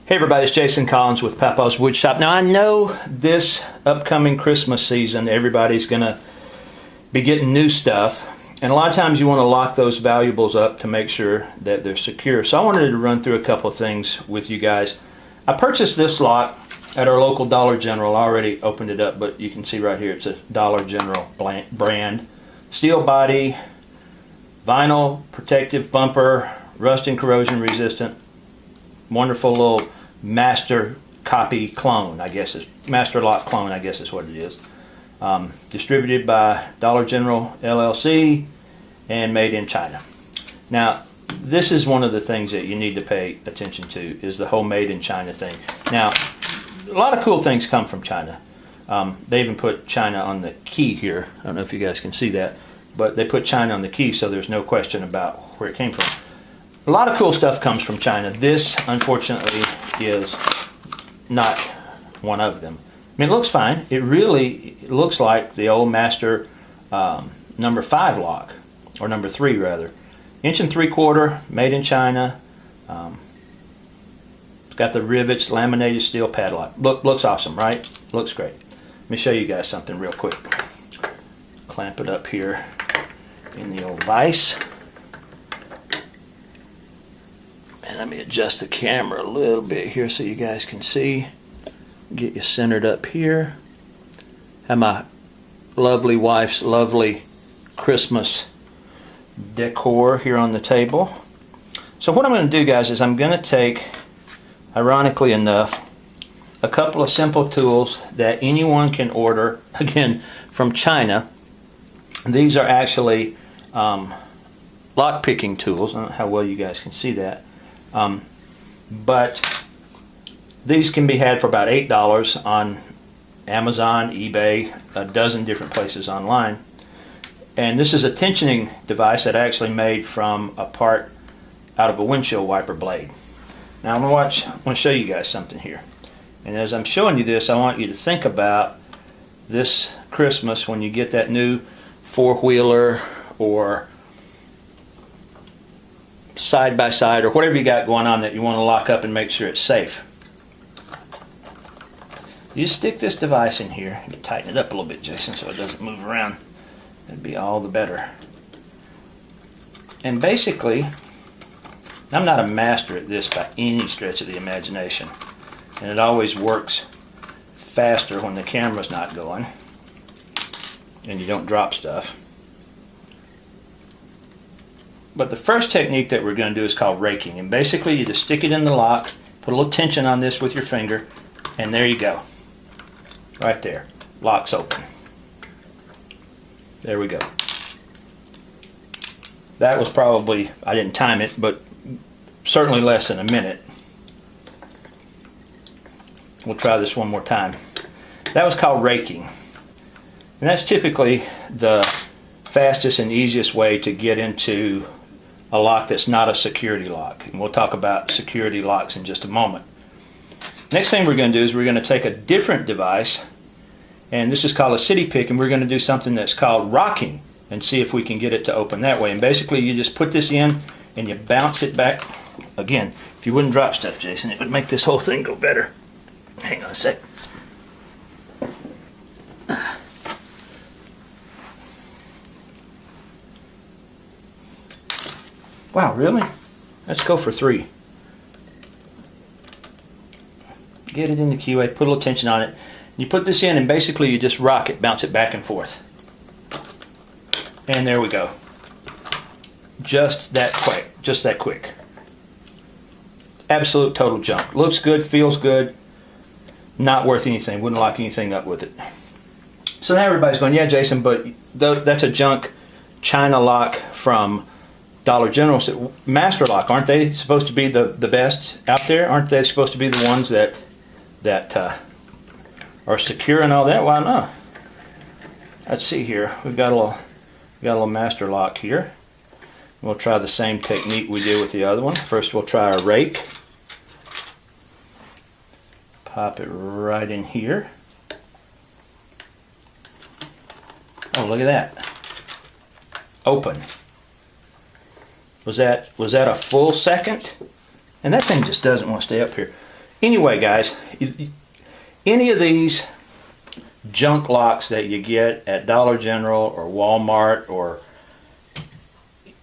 Hey everybody, it's Jason Collins with Padlock's Woodshop. Now I know this upcoming Christmas season everybody's going to be getting new stuff, and a lot of times you want to lock those valuables up to make sure that they're secure. So I wanted to run through a couple of things with you guys. I purchased this lock at our local Dollar General. I already opened it up, but you can see right here it's a Dollar General brand. Steel body, vinyl protective bumper, rust and corrosion resistant. Wonderful little master copy clone, I guess is master lock clone, I guess is what it is. Distributed by Dollar General LLC and made in China. Now, this is one of the things that you need to pay attention to, is the whole made in China thing. Now, a lot of cool things come from China. They even put China on the key here. I don't know if you guys can see that, but they put China on the key so there's no question about where it came from. A lot of cool stuff comes from China. This, unfortunately, is not one of them. I mean, it looks fine. It really looks like the old master number 5 lock, or number 3 rather. 1 3/4 inch, made in China. It's got the rivets, laminated steel padlock. Looks awesome, right? Looks great. Let me show you guys something real quick. Clamp it up here in the old vise. And let me adjust the camera a little bit here so you guys can see. Get you centered up here. Have my lovely wife's lovely Christmas decor here on the table. So what I'm going to do, guys, is I'm going to take, ironically enough, a couple of simple tools that anyone can order, again, from China. These are actually lock picking tools. I don't know how well you guys can see that. But these can be had for about $8 on Amazon, eBay, a dozen different places online. And this is a tensioning device that I actually made from a part out of a windshield wiper blade. Now I'm going to show you guys something here. And as I'm showing you this, I want you to think about this Christmas when you get that new 4-wheeler or side by side or whatever you got going on that you want to lock up and make sure it's safe. You stick this device in here. You can tighten it up a little bit, Jason, so it doesn't move around. That'd be all the better. And basically, I'm not a master at this by any stretch of the imagination, and it always works faster when the camera's not going and you don't drop stuff. But the first technique that we're going to do is called raking. And basically you just stick it in the lock, put a little tension on this with your finger, and there you go. Right there. Lock's open. There we go. That was probably, I didn't time it, but certainly less than a minute. We'll try this one more time. That was called raking. And that's typically the fastest and easiest way to get into a lock that's not a security lock. And we'll talk about security locks in just a moment. Next thing we're going to do is we're going to take a different device, and this is called a city pick, and we're going to do something that's called rocking and see if we can get it to open that way. And basically you just put this in and you bounce it back. Again, if you wouldn't drop stuff, Jason, it would make this whole thing go better. Hang on a sec. Wow, really? Let's go for 3. Get it in the keyway, put a little tension on it. You put this in and basically you just rock it, bounce it back and forth. And there we go. Just that quick, just that quick. Absolute total junk. Looks good, feels good, not worth anything, wouldn't lock anything up with it. So now everybody's going, yeah, Jason, but that's a junk China lock from Dollar General. Master lock, aren't they supposed to be the best out there? Aren't they supposed to be the ones that are secure and all that? Why not? Let's see here. We've got a little master lock here. We'll try the same technique we did with the other one. First we'll try a rake. Pop it right in here. Oh, look at that. Open. Was that a full second? And that thing just doesn't want to stay up here. Anyway, guys, any of these junk locks that you get at Dollar General or Walmart or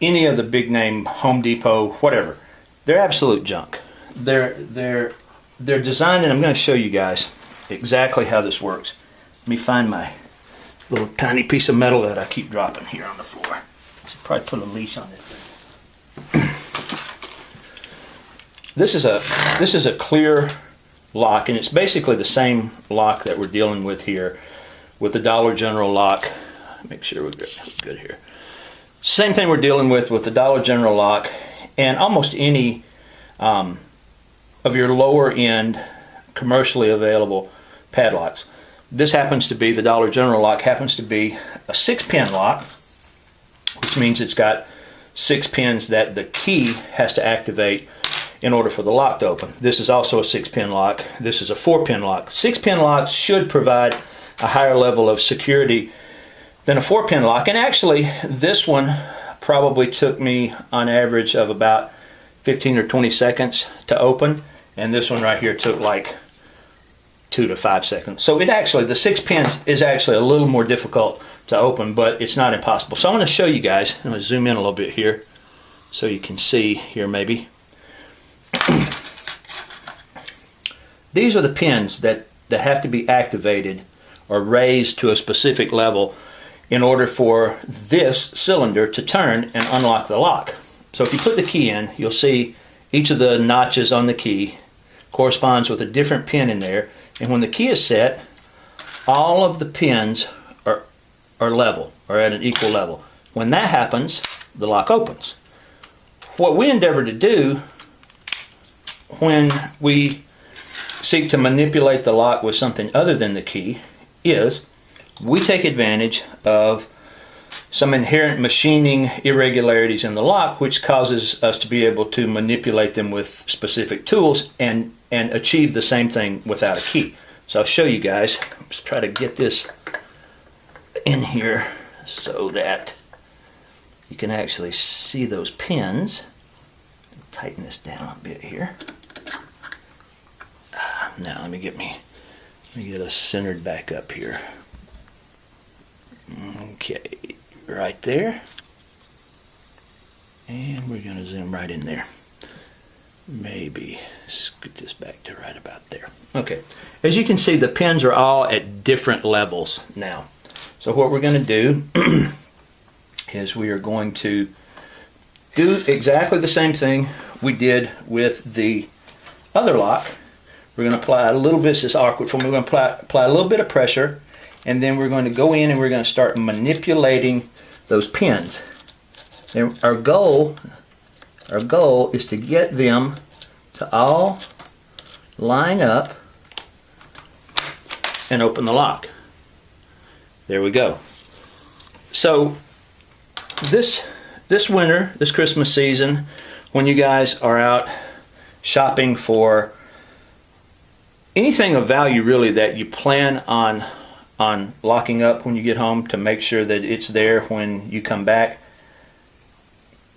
any of the big name Home Depot, whatever, they're absolute junk. They're designed, and I'm going to show you guys exactly how this works. Let me find my little tiny piece of metal that I keep dropping here on the floor. I should probably put a leash on it. This is a clear lock, and it's basically the same lock that we're dealing with here with the Dollar General lock. Make sure we're good here. Same thing we're dealing with the Dollar General lock and almost any of your lower end commercially available padlocks. This happens to be, the Dollar General lock happens to be a 6-pin lock, which means it's got 6 pins that the key has to activate in order for the lock to open. This is also a 6-pin lock. This is a 4-pin lock. 6-pin locks should provide a higher level of security than a 4-pin lock. And actually, this one probably took me on average of about 15 or 20 seconds to open. And this one right here took like 2 to 5 seconds. So it actually, the 6 pins is actually a little more difficult to open, but it's not impossible. So I'm going to show you guys. I'm going to zoom in a little bit here so you can see here maybe. These are the pins that have to be activated or raised to a specific level in order for this cylinder to turn and unlock the lock. So if you put the key in, you'll see each of the notches on the key corresponds with a different pin in there, and when the key is set, all of the pins are level, or at an equal level. When that happens, the lock opens. What we endeavor to do when we seek to manipulate the lock with something other than the key is we take advantage of some inherent machining irregularities in the lock, which causes us to be able to manipulate them with specific tools and achieve the same thing without a key. So I'll show you guys. Let's try to get this in here so that you can actually see those pins. Tighten this down a bit here. Now let me get us centered back up here. Okay, right there. And we're going to zoom right in there. Maybe scoot this back to right about there. Okay, as you can see, the pins are all at different levels now. So what we're going to do is we are going to do exactly the same thing we did with the other lock. We're going to apply a little bit, this is awkward for me, we're going to apply a little bit of pressure, and then we're going to go in and we're going to start manipulating those pins. And our goal is to get them to all line up and open the lock. There we go. So this winter, this Christmas season, when you guys are out shopping for anything of value really that you plan on locking up when you get home to make sure that it's there when you come back,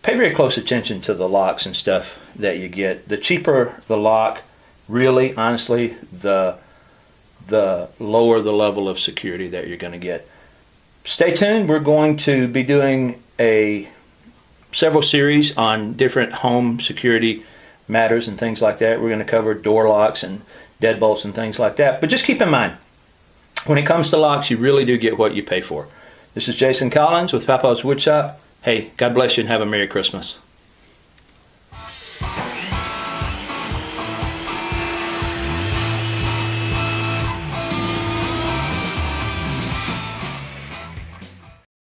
pay very close attention to the locks and stuff that you get. The cheaper the lock, really, honestly, the lower the level of security that you're going to get. Stay tuned. We're going to be doing several series on different home security matters and things like that. We're going to cover door locks and deadbolts and things like that. But just keep in mind, when it comes to locks, you really do get what you pay for. This is Jason Collins with Papa's Woodshop. Hey, God bless you and have a Merry Christmas.